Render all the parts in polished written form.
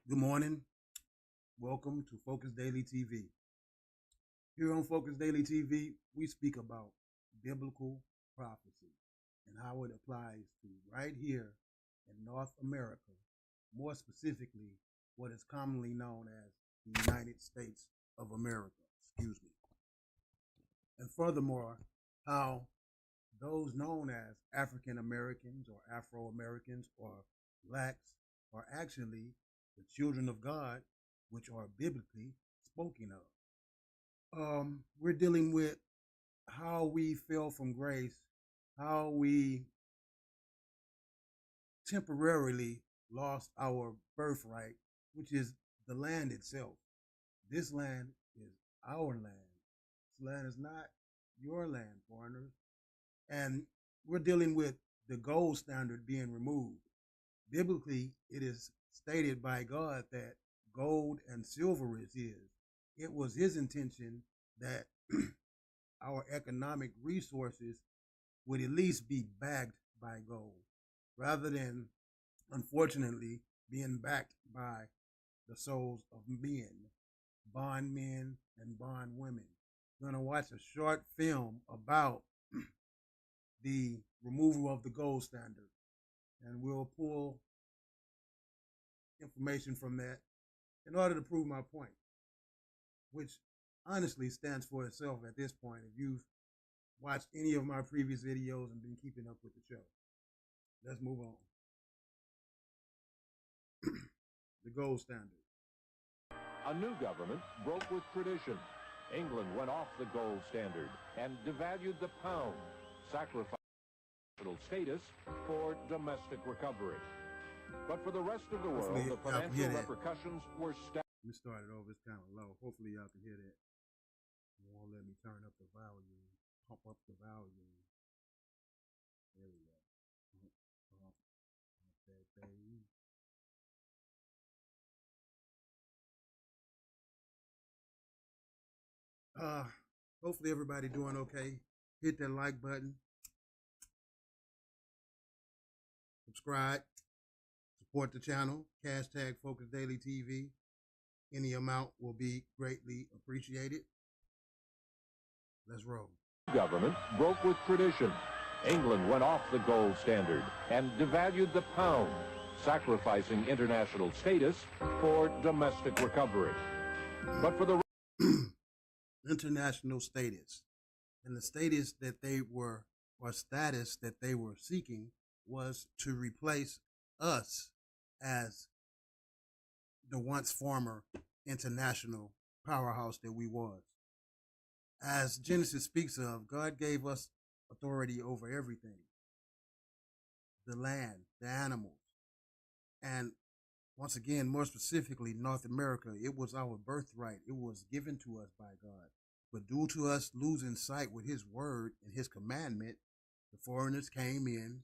Good morning. Welcome to Focus Daily TV. Here on Focus Daily TV, we speak about biblical prophecy and how it applies to right here in North America, more specifically, what is commonly known as the United States of America. Excuse me. And furthermore, how those known as African Americans or Afro Americans or blacks are actually the children of God, which are biblically spoken of. We're dealing with how we fell from grace, how we temporarily lost our birthright, which is the land itself. This land is our land. This land is not your land, foreigners. And we're dealing with the gold standard being removed. Biblically, it is stated by God that gold and silver is his. It was his intention that our economic resources would at least be backed by gold rather than, unfortunately, being backed by the souls of men, bond men and bond women. We're going to watch a short film about the removal of the gold standard, and we'll pull information from that in order to prove my point, which honestly stands for itself at this point if you've watched any of my previous videos and been keeping up with the show. Let's move on. The gold standard. A new government broke with tradition. England went off the gold standard and devalued the pound, sacrificing national status for domestic recovery. But for the rest of the world, the financial repercussions were staggering. Let me start it over. It's kind of low. Hopefully y'all can hear that. It won't let me turn up the volume, pump up the volume. There we go. That thing. Hopefully everybody doing okay. Hit that like button. Subscribe. Support the channel. Hashtag Focus Daily TV. Any amount will be greatly appreciated. Let's roll. Government broke with tradition. England went off the gold standard and devalued the pound, sacrificing international status for domestic recovery. But for the international status, and the status that they were, or status that they were seeking, was to replace us as the once former international powerhouse that we was. As Genesis speaks of, God gave us authority over everything. The land, the animals. And once again, more specifically, North America, it was our birthright. It was given to us by God. But due to us losing sight with his word and his commandment, the foreigners came in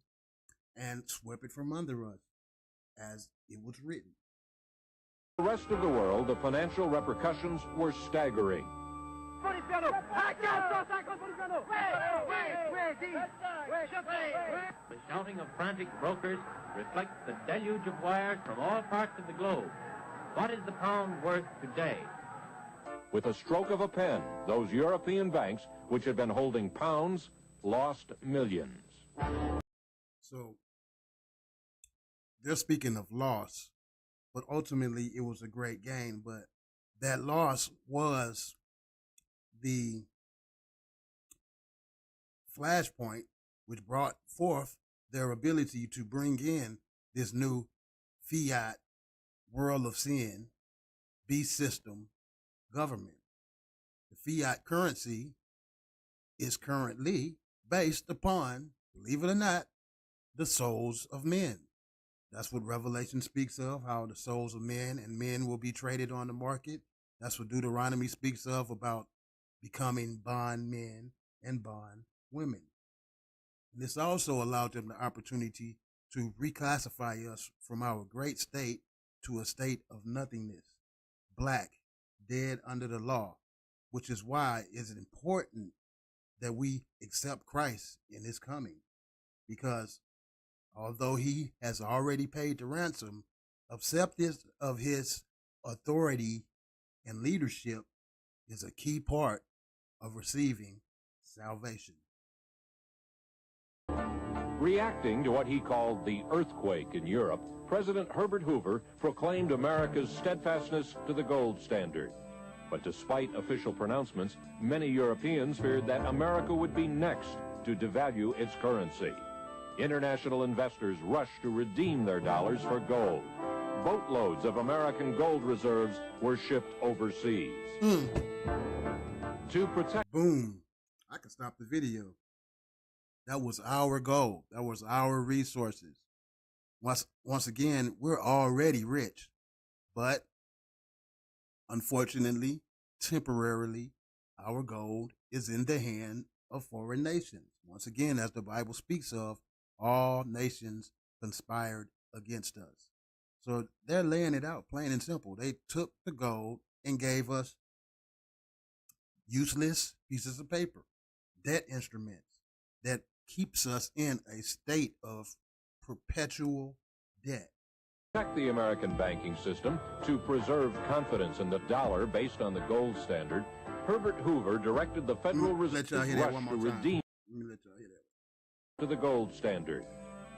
and swept it from under us, as it was written. The rest of the world, the financial repercussions were staggering. The shouting of frantic brokers reflects the deluge of wires from all parts of the globe. What is the pound worth today? With a stroke of a pen, those European banks, which had been holding pounds, lost millions. So they're speaking of loss, but ultimately it was a great gain. But that loss was the flashpoint which brought forth their ability to bring in this new fiat world of sin beast system government. The fiat currency is currently based upon, believe it or not, the souls of men. That's what Revelation speaks of, how the souls of men and men will be traded on the market. That's what Deuteronomy speaks of, about becoming bond men and bond women. And this also allowed them the opportunity to reclassify us from our great state to a state of nothingness, black, dead under the law, which is why it's important that we accept Christ in his coming, because although he has already paid the ransom, Acceptance of his authority and leadership is a key part of receiving salvation. Reacting to what he called the earthquake in Europe, President Herbert Hoover proclaimed America's steadfastness to the gold standard. But despite official pronouncements, many Europeans feared that America would be next to devalue its currency. International investors rushed to redeem their dollars for gold. Boatloads of American gold reserves were shipped overseas. To protect... Boom. I can stop the video. That was our gold. That was our resources. Once again, we're already rich. But unfortunately, temporarily, our gold is in the hand of foreign nations. Once again, as the Bible speaks of, all nations conspired against us. So they're laying it out, plain and simple. They took the gold and gave us useless pieces of paper, debt instruments that keeps us in a state of perpetual debt. Protect the American banking system to preserve confidence in the dollar based on the gold standard, Herbert Hoover directed the Federal Reserve to rush to redeem to the gold standard.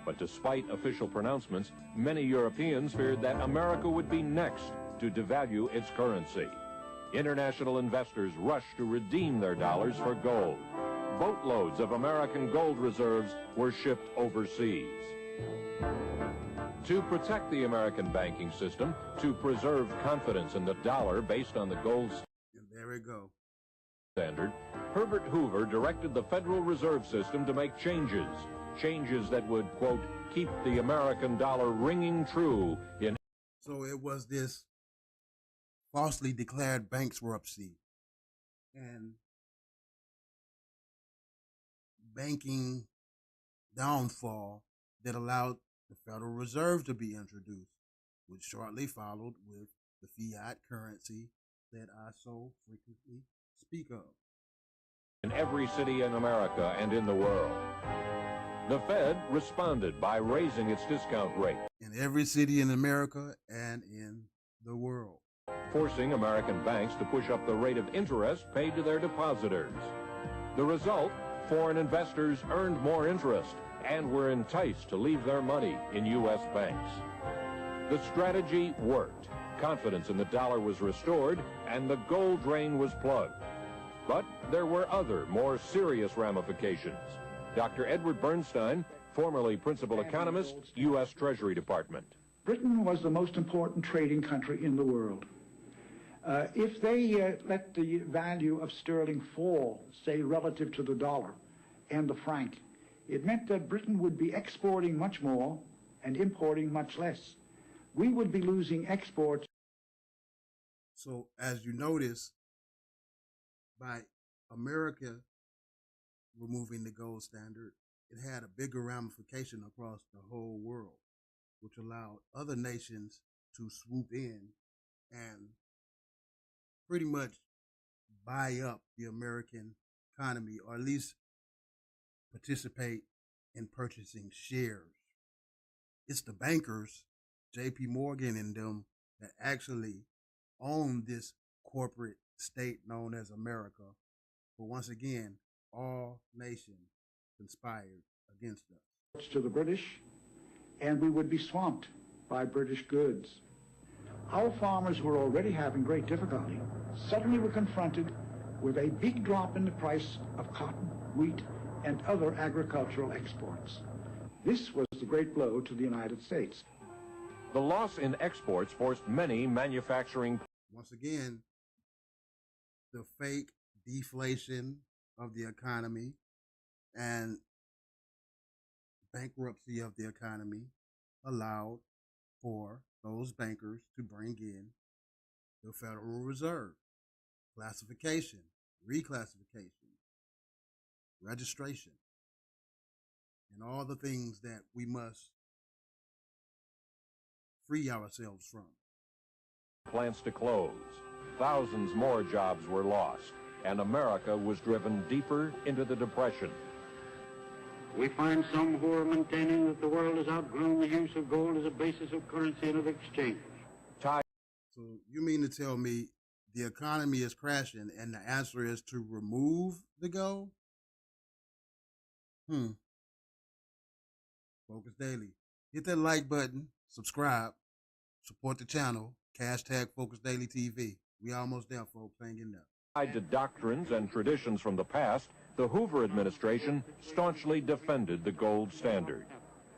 But despite official pronouncements, many Europeans feared that America would be next to devalue its currency. International investors rushed to redeem their dollars for gold. Boatloads of American gold reserves were shipped overseas. To protect the American banking system, to preserve confidence in the dollar based on the gold there we go. Standard, Herbert Hoover directed the Federal Reserve System to make changes that would, quote, keep the American dollar ringing true in... So it was this falsely declared bankruptcy and banking downfall that allowed the Federal Reserve to be introduced, which shortly followed with the fiat currency that I so frequently speak of. In every city in America and in the world. The Fed responded by raising its discount rate. In every city in America and in the world. Forcing American banks to push up the rate of interest paid to their depositors. The result, foreign investors earned more interest and were enticed to leave their money in U.S. banks. The strategy worked. Confidence in the dollar was restored and the gold drain was plugged. But there were other, more serious ramifications. Dr. Edward Bernstein, formerly principal economist, U.S. Treasury Department. Britain was the most important trading country in the world. If they let the value of sterling fall, say, relative to the dollar and the franc, it meant that Britain would be exporting much more and importing much less. We would be losing exports. So as you notice, by America removing the gold standard, it had a bigger ramification across the whole world, which allowed other nations to swoop in and pretty much buy up the American economy, or at least participate in purchasing shares. It's the bankers, J.P. Morgan and them, that actually own this corporate state known as America. But once again, all nations conspired against us. To the British, and we would be swamped by British goods. Our farmers were already having great difficulty. Suddenly were confronted with a big drop in the price of cotton, wheat, and other agricultural exports. This was the great blow to the United States. The loss in exports forced many manufacturing... Once again, the fake deflation of the economy and bankruptcy of the economy allowed for those bankers to bring in the Federal Reserve, classification, reclassification, registration, and all the things that we must free ourselves from. Plants to close. Thousands more jobs were lost, and America was driven deeper into the Depression. We find some who are maintaining that the world has outgrown the use of gold as a basis of currency and of exchange. So you mean to tell me the economy is crashing and the answer is to remove the gold? Focus Daily. Hit that like button, subscribe, support the channel, hashtag Focus Daily TV. We almost there, folks. Hang in there. Tied to doctrines and traditions from the past, the Hoover administration staunchly defended the gold standard,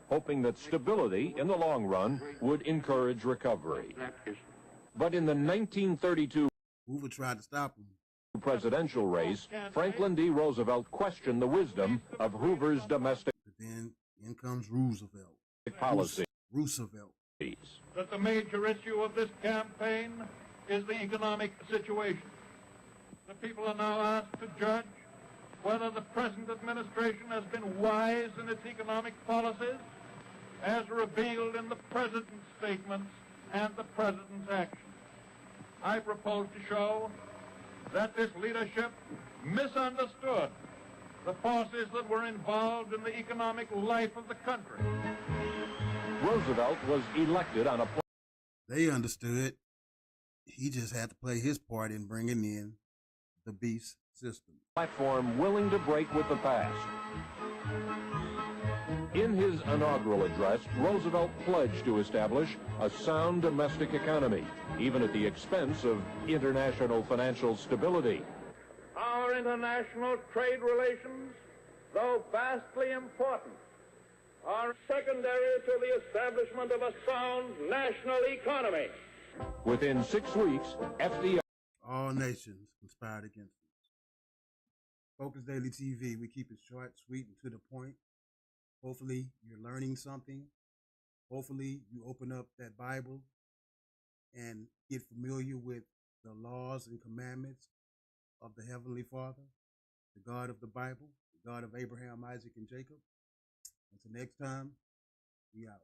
hoping that stability in the long run would encourage recovery. But in the 1932 Hoover tried to stop him. presidential race, Franklin D. Roosevelt questioned the wisdom of Hoover's domestic But then in comes Roosevelt. policy. Roosevelt. That the major issue of this campaign is the economic situation. The people are now asked to judge whether the present administration has been wise in its economic policies, as revealed in the president's statements and the president's actions. I propose to show that this leadership misunderstood the forces that were involved in the economic life of the country. Roosevelt was elected on a They understood. He just had to play his part in bringing in the beast system. platform willing to break with the past. In his inaugural address, Roosevelt pledged to establish a sound domestic economy, even at the expense of international financial stability. Our international trade relations, though vastly important, are secondary to the establishment of a sound national economy. Within 6 weeks, FDR All nations conspired against us. Focus Daily TV, we keep it short, sweet, and to the point. Hopefully you're learning something. Hopefully you open up that Bible and get familiar with the laws and commandments of the Heavenly Father, the God of the Bible, the God of Abraham, Isaac, and Jacob. Until next time, we out.